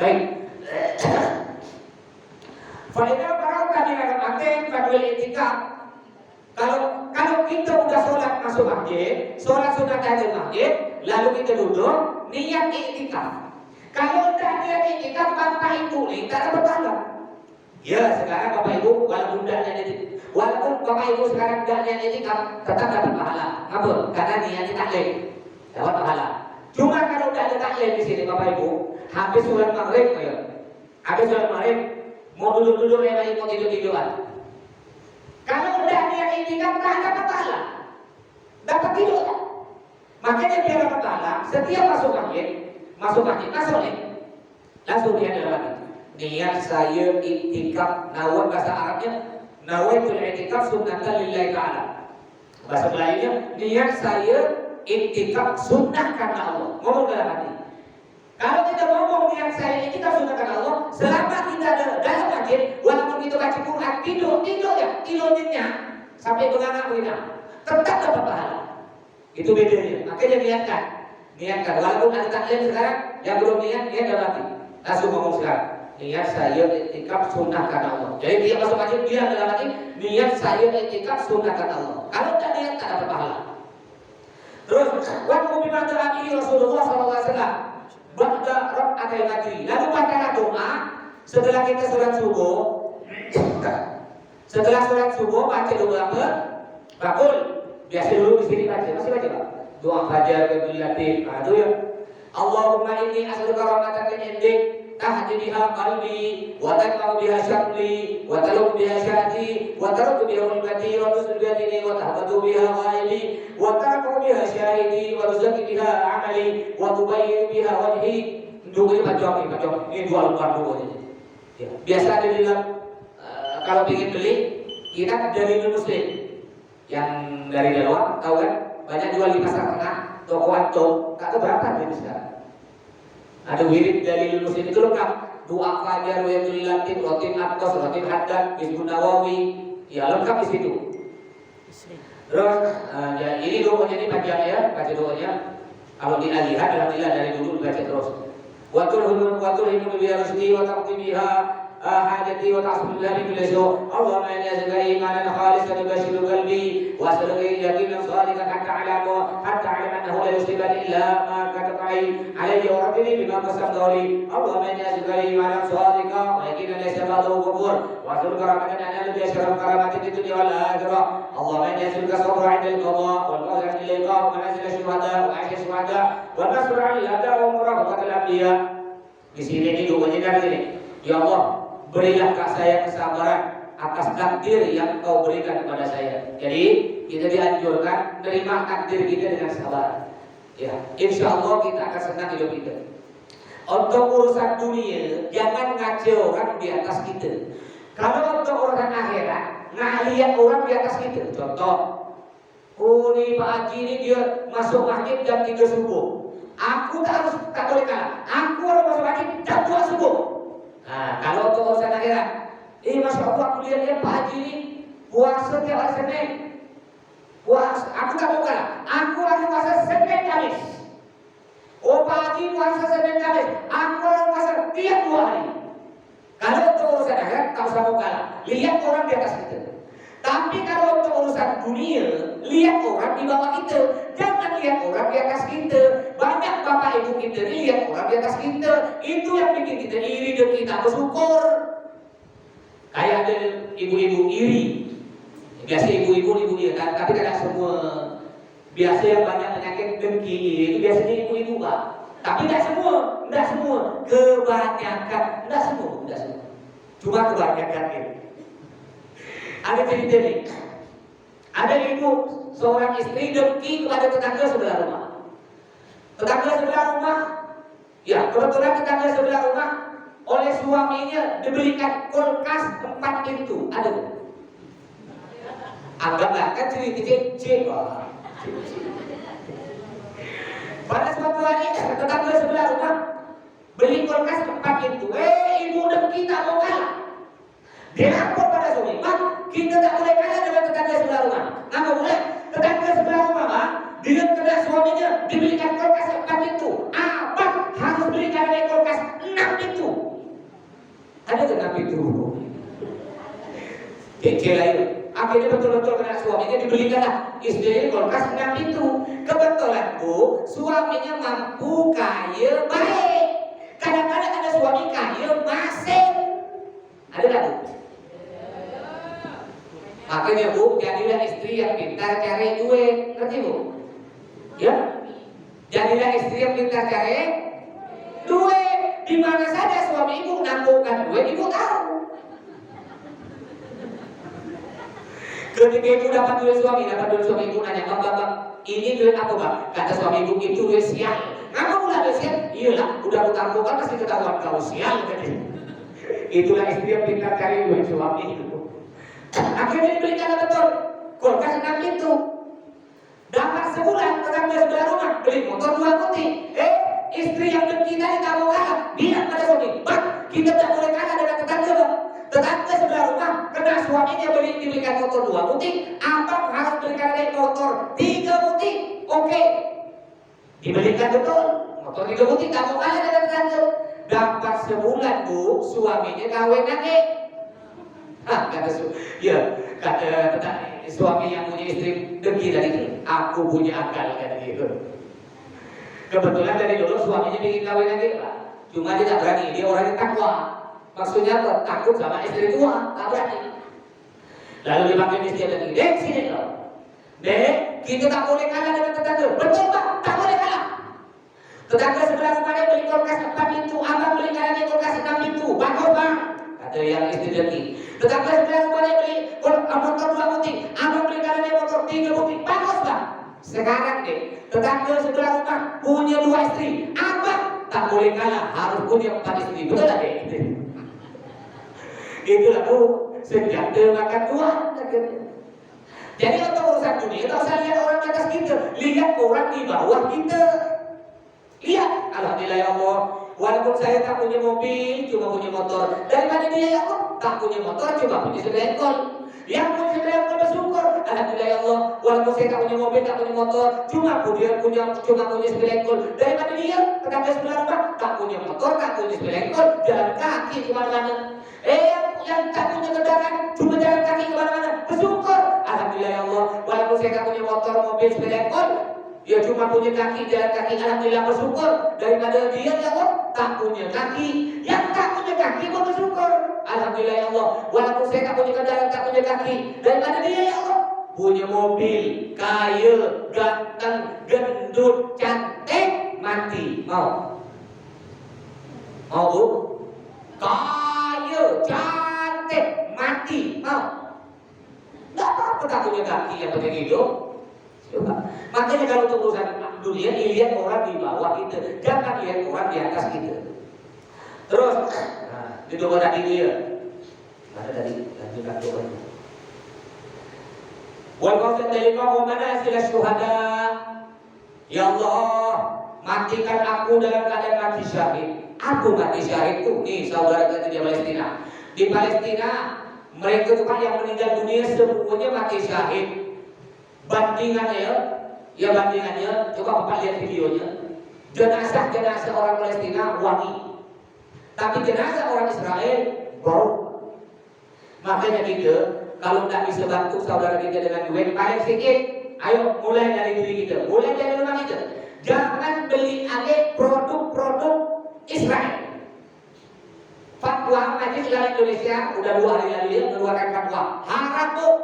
Baik. Faedah barang tadi dalam aten fadwil itikaf. Kalau kita udah sholat masuk masjid, sholat sunnah tahiyatul masjid, lalu kita duduk niat itikaf. Kalau udah niat itikaf, bapak ibu nih tak dapat pahala. Ya sekarang bapak ibu walaupun bapak ibu sekarang tidak niat itikaf tetap dapat pahala. Ngapun? Karena niatnya taklim dapat pahala. Cuma kalau tidak ada taklim di sini bapak ibu, habis sholat maghrib mau duduk-duduk lagi mau tidur-tiduran. Kalau udah niat itikaf tak dapat pahala, dapat tidur. Makanya dia dapat pahala setiap masuk masjid langsung dia dalam hati. Niat saya itikaf, nawat bahasa Arabnya nawaitul itikaf sunnatan lillahi ta'ala. Bahasa Melayunya niat saya itikaf sunnah karena Allah. Ngomong dalam hati. Kalau kita ngomong niat saya itikaf sunnah karena Allah, selama kita ada dalam masjid, walaupun kita baca Quran tidurnya sampai bengangak-bengangak, tetap dapat pahala. Itu bedanya. Makanya niatkan. Walaupun ada taklim sekarang yang belum niat dalam hati. Langsung ngomong sekarang. Niat saya itikaf sunnah karena Allah. Jadi dia masuk masjid dia dalam hati niat saya itikaf sunnah karena Allah. Kalau tak niat tak dapat pahala. Terus waktu bimanda akhir Rasulullah SAW ba'da raka'atil fajr. Lalu bacalah doa setelah kita sholat subuh. Setelah sholat subuh baca doa apa? Bakul. Biasa dulu di sini baca. Masih baca Pak? Doa fajar Bil Latif. Itu ya. Allahumma inni as'aluka rahmatan min indik tahdi biha qalbi wa taqau biha syaqli wa taluq biha syahdi wa taruq biha ulbati wa tusud biha dini wa tahbatu biha ghaibi wa taqau biha syahidi wa tuzaki biha amali wa tubayyin biha wajhi. Doa ini panjang. Ini dua lembar doa ini. Ya. Biasa ada di dalam kalau ingin beli kita dari Muslim yang dari Jawa tahu kan banyak jual di pasar tengah toko antum tak tahu berapa ini sekarang Ada wirid dari lulus itu lengkap. Doa fajar, wiridul latin, rotin atkos, rotin haddad, hizbun nawawi, ya lengkap di situ. Terus ya, ini doanya ini panjang ya, baca doanya. Kalau dilihat alhamdulillah dari dulu dibaca terus. Wa turhimu biha rusdi wa taqdi biha hajati wa ta'asmu biha min kulli su'. Allahumma inni as'aluka imanan khalisan yubashiru qalbi wa as'aluka yaqinan sadiqan hatta a'lamu annahu la yusiban illa ma kataba alayya wa rabbini bima qasamta li. Allahumma inni as'aluka imanan sadiqan wa yaqinan laysa ba'dahu kufur wa as'aluka rahmatan anna bi asyraf karamatin fid dunya wal akhirah. Allahumma inni as'aluka sabra 'inda al-qada wal qadra 'inda al-liqa wa manazil ash-shuhada wa 'aisha ash-shuhada wa nasr 'ala wa murafaqat al-anbiya. Di sini ini doanya dari sini. Ya Allah, berilah saya kesabaran atas takdir yang Kau berikan kepada saya. Jadi kita dianjurkan menerima takdir kita dengan sabar. Ya, insya Allah kita akan senang hidup kita. Untuk urusan dunia jangan ngaco orang di atas kita. Kalau untuk urusan akhirat ngelihat orang di atas kita. Contoh, oh ini Pak Haji ini dia masuk masjid jam 3 subuh. Aku tak boleh kalah. Aku harus masuk masjid jam 2 subuh. Nah, kalau untuk urusan akhirat, masya Allah aku lihat dia Pak Haji ini puasa tiap hari Senin. Puasa, aku tak mau kalah. Aku harus puasa Senin Kamis. Oh Pak Haji puasa Senin Kamis. Aku harus puasa tiap 2 hari. Kalau untuk urusan akhirat tak usah mau kalah. Lihat orang di atas kita. Tapi kalau untuk urusan dunia, lihat orang di bawah kita. Jangan lihat orang di atas kita. Banyak bapak ibu kita lihat orang di atas kita. Itu yang bikin kita iri dan kita bersyukur. Kayak ada ibu-ibu iri. Biasa ibu-ibu ya kan, tapi tidak semua. Biasa yang banyak penyakit dengki itu biasanya ibu-ibu Pak. Tapi tidak semua. Kebanyakan, tidak semua. Cuma kebanyakan ini. Ada cerita nih. Ada ibu seorang istri dengki kepada tetangga sebelah rumah. Tetangga sebelah rumah, ya kebetulan tetangga sebelah rumah oleh suaminya dibelikan kulkas 4 pintu. Ada tuh? Anggaplah kan cerita. Pada suatu hari tetangga sebelah rumah beli kulkas 4 pintu. Ibu dengki tak mau kalah. Dia lapor pada suami, Pak, kita tak boleh kalah dengan tetangga sebelah rumah. Kenapa boleh? Tetangga sebelah rumah, Pak, dia kena suaminya dibelikan kulkas 4 pintu. Abang harus belikan kulkas 6 pintu. Ada ke 6 pintu? Kecil lain. Akhirnya betul-betul kena suaminya dibelikanlah istrinya kulkas 6 pintu. Kebetulan Bu, suaminya mampu, kaya, baik. Kadang-kadang ada suami kaya, masih. Ada tak Bu? Makanya Bu, jadilah istri yang pintar cari duit. Ngerti Bu? Ya? Jadilah istri yang pintar cari duit. Di mana saja suami ibu nangguhkan duit, ibu tahu. Ketika ibu dapat duit suami ibu nanya, Bang, ini duit apa Bang? Kata suami ibu, itu duit sial. Ngapa pula duit sial? Iyalah, udah kutangguhkan pasti ketahuan kau sial. Itulah istri yang pintar cari duit suami itu. Akhirnya dibelikan betul kulkas 6 pintu. Dapat sebulan tetangga sebelah rumah beli motor 2 putih. Istri yang dengki tadi tak mau kalah. Bilang pada suami, Bang, kita tak boleh kalah dengan tetangga Bang. Tetangga sebelah rumah kena suaminya dibelikan motor 2 putih. Abang harus belikan motor 3 putih. Oke, dibelikan betul motor 3 putih, tak mau kalah dengan tetangga. Dapat sebulan Bu, suaminya kawin lagi. Kata suami yang punya istri dengki tadi, aku punya akal kata gitu. Kebetulan dari dulu suaminya bikin kawin lagi Pak. Cuma dia tak berani, dia orang yang takwa. Maksudnya apa? Takut sama istri tua, tak berani. Lalu dipanggil istri lagi, Dek sini loh. Dek, kita tak boleh kalah dengan tetangga. Betul Pak, tak boleh kalah. Tetangga sebelah rumahnya beli kulkas 4 pintu, abang beli kalah kulkas 6 pintu. Bagus Bang. Kata yang istri dengki. Tetangga sebelah rumahnya beli motor 2 putih, abang beli kalah motor 3 putih. Bagus Bang. Sekarang deh, tetangga sebelah rumah punya 2 istri, abang tak boleh kalah, harus punya 4 istri. Betul tak deh? Itulah Bu, senjata makan Tuhan. Jadi untuk urusan dunia, tak usah lihat orang di atas kita, lihat orang di bawah kita. Lihat, alhamdulillah ya Allah, walaupun saya tak punya mobil, cuma punya motor. Daripada dia ya Allah, tak punya motor, cuma punya sepeda ekor. Yang punya sepeda ekor bersyukur. Alhamdulillah ya Allah, walaupun saya tak punya mobil, tak punya motor, cuma punya sepeda ekor. Daripada dia, tetangga sebelah rumah, tak punya motor, tak punya sepeda ekor, jalan kaki kemana-mana. Yang tak punya kendaraan, cuma jalan kaki kemana-mana, bersyukur. Alhamdulillah ya Allah, walaupun saya tak punya motor, mobil, sepeda ekor, dia cuma punya kaki, jalan kaki, alhamdulillah bersyukur. Daripada dia ya Allah, tak punya kaki. Yang tak punya kaki pun bersyukur. Alhamdulillah ya Allah, walaupun saya tak punya kendaraan, tak punya kaki. Daripada dia ya Allah, punya mobil, kaya, ganteng, gendut, cantik, mati. Mau? Mau bu? Kaya, cantik, mati. Mau? Tak apa-apa tak punya kaki, yang penting hidup. Coba. Makanya kalau untuk urusan dunia, lihat orang di bawah kita, jangan lihat orang di atas kita. Terus, di doa tadi dia, ada tadi lanjutkan doanya. Wal qawlan wa manasil syuhada. Ya Allah, matikan aku dalam keadaan mati syahid. Aku mati syahid tuh, nih saudara kita di Palestina. Di Palestina, mereka tuh kan yang meninggal dunia semuanya mati syahid. Bandingannya, coba Bapak lihat videonya. Jenazah orang Palestina wangi, tapi jenazah orang Israel bau. Makanya kita kalau tidak bisa bantu saudara kita dengan duit paling sedikit, ayo mulai dari diri kita, mulai dari rumah kita. Jangan beli lagi produk-produk Israel. Fatwa Majelis Ulama Indonesia udah 2 hari lalu ya mengeluarkan fatwa haram tuh.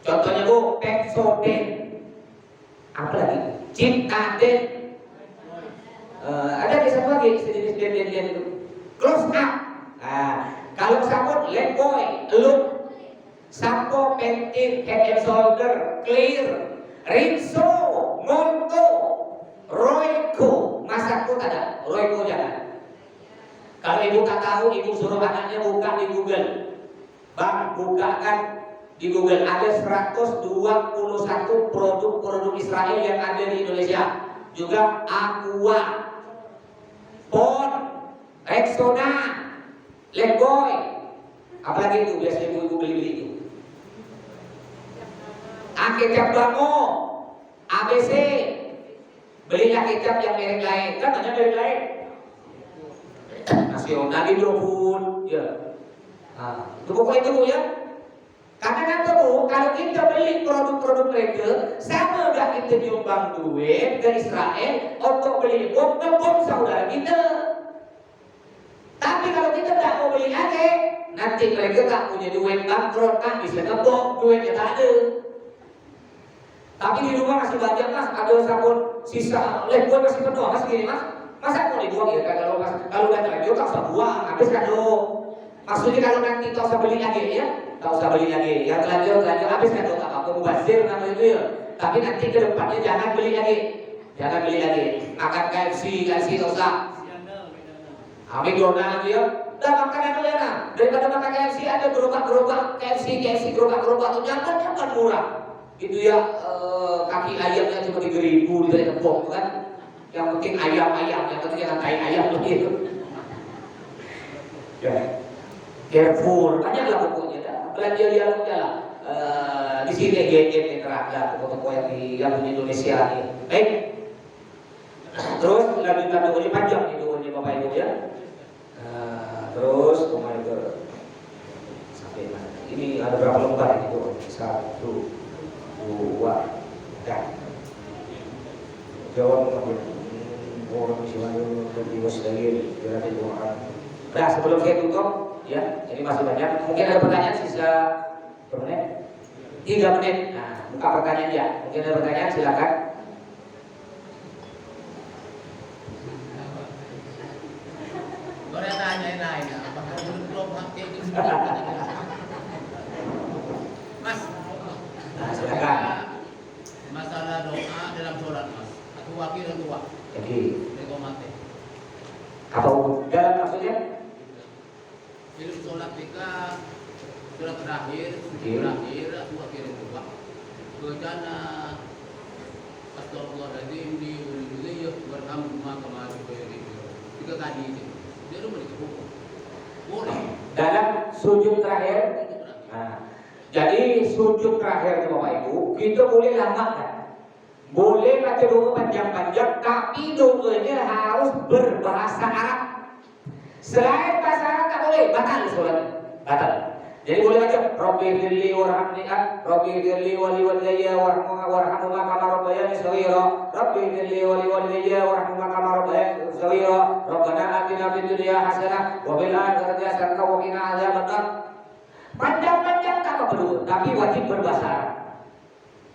Contohnya bu, Pepsodent, apa lagi? Ciptaden, ada di satu lagi sejenis blend itu. Close up. Kalau sabun, Lifebuoy, Look, sampo, Pantene, Head and Shoulder, Clear, Rinso, Monto, Royco, Masako ada, Royco jangan. Kalau ibu tak tahu, ibu suruh anaknya buka di Google. Bang, bukakan di Google, ada 121 produk Israel yang ada di Indonesia. Juga Aqua, Pon, Rexona, Lifebuoy, apalagi itu biasanya ibu beli itu. Kecap Bango, ABC, belilah kecap yang merek lain, kan banyak merek lain. Nasional, Indofood, ya. Itu pokoknya itu bu ya. Karena kan bu, kalau kita beli produk-produk mereka, sama gak kita nyumbang duit ke Israel untuk beli bom saudara kita. Tapi kalau kita tak mau beli aja, nanti mereka tak punya duit, bangkrut kan, bisa ngebom, duitnya tak ada. Tapi di rumah masih banyak mas, ada sabun sisa, Lifebuoy masih penuh mas gini mas. Masa mau dibuang ya? Kalau udah lagi, tak usah buang, habiskan dulu. Maksudnya kalau nanti tak usah beli lagi ya, tak usah beli lagi. Yang terlanjur habiskan dulu, tak apa mubazir nama itu ya. Tapi nanti ke depannya jangan beli lagi, Makan KFC tak usah. McDonald ya, udah makan yang enak. Daripada makan KFC ada gerobak KFC gerobak tuh jangan murah. Itu ya kaki ayamnya cuma 3.000 dari kebok kan. Yang penting ayam, yang penting jangan kain ayam begitu. Ya, careful, banyaklah pokoknya dah. Belanja lihat lah. Di sini GM terakhir toko-toko yang di Indonesia ini. Baik. Terus lanjutkan doanya panjang nih doanya Bapak Ibu ya. Terus kemarin sampai mana? Ini ada berapa lembar ini doanya? 1, 2, dan jawab orang Islam berdiwas lagi berarti doa. Nah sebelum saya tutup ya, ini masih banyak. Mungkin ada pertanyaan sisa berapa menit? 3 menit. Nah buka pertanyaan ya. Mungkin ada pertanyaan silakan. Boleh tanya-tanya, apakah belum hati itu? Mas, silakan. Masalah doa dalam sholat mas, atau wakil dan tua. Jadi, mati. apa dalam maksudnya? Film sholat jika sholat terakhir, atau wakil dan tua. Bacaan Astagfirullahaladzim di Indonesia warhamhuma kama yubayyiru. 3 kali itu. Dia rumah itu hukum. Boleh. Dalam sujud terakhir. Nah, jadi sujud terakhir Bapak Ibu, kita boleh lama kan? Boleh baca doa panjang-panjang, tapi doanya harus berbahasa Arab. Selain bahasa Arab tak boleh, batal sholatnya, batal. Jadi boleh baca Rabbi firli warhamni, Rabbi firli wa liwalidayya warhamhuma kama rabbayani shaghira, Rabbi firli wa liwalidayya warhamhuma kama rabbayani shaghira, Rabbana atina fid dunya hasanah wa fil akhirati hasanah wa qina adzabannar. Panjang-panjang tak apa perlu, tapi wajib berbahasa Arab.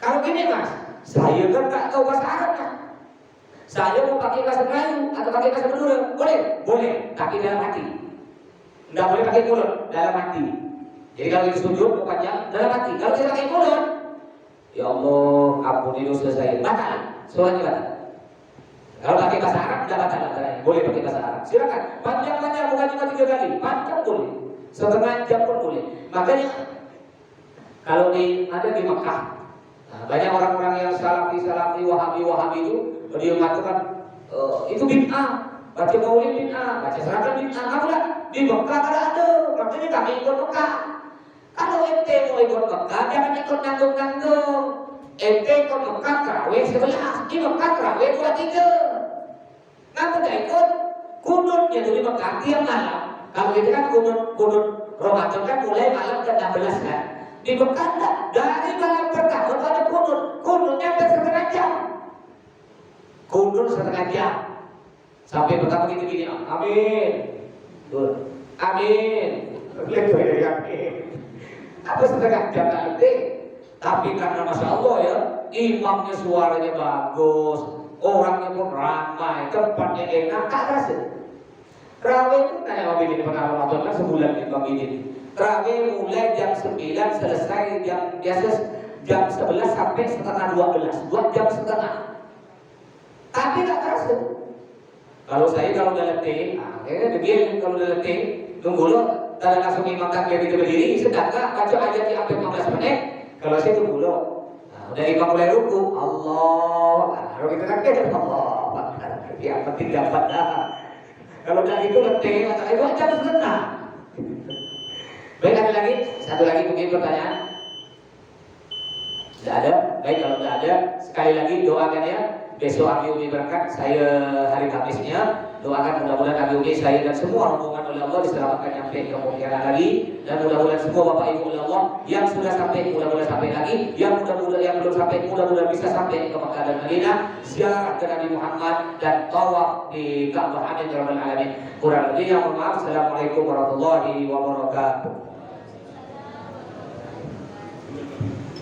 Kalau gini Mas, saya kan tak tahu bahasa Arab kan. Saya mau pakai bahasa Melayu atau pakai bahasa Madura, boleh? Boleh, tapi dalam hati. Tidak boleh pakai mulut, dalam hati. Jadi kalau kita sujud mau panjang, dalam hati. Kalau kita pakai mulut, ya Allah, ampuni dosa saya, batal. Soalnya batal. Kalau pakai bahasa Arab, tidak batal. Boleh pakai bahasa Arab. Silakan, panjang-panjang bukan cuma 3 kali, panjang boleh. Setengah jam pun boleh. Makanya kalau ada di Mekah, nah, banyak orang-orang yang salafi, wahabi itu dia mengatakan itu bid'ah, baca maulid bid'ah, baca seragam bid'ah. Enggak, di Mekah ada. Makanya kami ikut Mekah. Kalau ente mau ikut Mekah, jangan ikut nanggung-nanggung. Ente ikut Mekah tarawih 11, di Mekah tarawih 23. Kenapa tidak ikut? Kunutnya di Mekah tiap malam. Kalau itu kan kunut Ramadan kan mulai malam ke-16 kan. Di Mekah enggak, dari malam pertama pada kunutnya setengah jam. Kunut setengah jam. Sampai pertama gini, amin. Tuh, amin. Amin. Apa setengah jam nanti? Tapi karena Masya Allah ya, imamnya suaranya bagus, orangnya pun ramai, tempatnya enak, tak rasa. Terawih itu kayak begini, pernah Ramadan kan sebulan di begini. Terawih mulai jam 9 selesai jam biasa jam 11 sampai setengah 12, 2 jam setengah. Tapi tak terasa. Kalau saya udah letih, akhirnya begini kalau udah letih, tunggu lo, tak langsung imam takbir itu berdiri, sedangkan baca ayat di sampai 15 menit. Kalau saya tunggu lo, udah imam mulai ruku, Allah, kalau kita takbir Allah, ya penting dapat dah. Kalau dari itu letih, atau itu jam setengah. Baik, ada lagi? Satu lagi mungkin pertanyaan? Tidak ada? Baik, kalau tidak ada, sekali lagi doakan ya. Besok Abi Umi berangkat, saya hari Kamisnya. Doakan mudah-mudahan Abi Umi, saya dan semua rombongan oleh Allah diselamatkan sampai kemudian lagi. Dan mudah-mudahan semua Bapak Ibu oleh Allah yang sudah sampai, mudah-mudahan sampai lagi. Yang belum sampai, mudah-mudahan bisa sampai ke Makkah dan Madinah. Ziarah ke Nabi Muhammad dan tawaf di Ka'bah. Amin ya rabbal alamin. Kurang lebihnya mohon maaf. Assalamualaikum warahmatullahi wabarakatuh.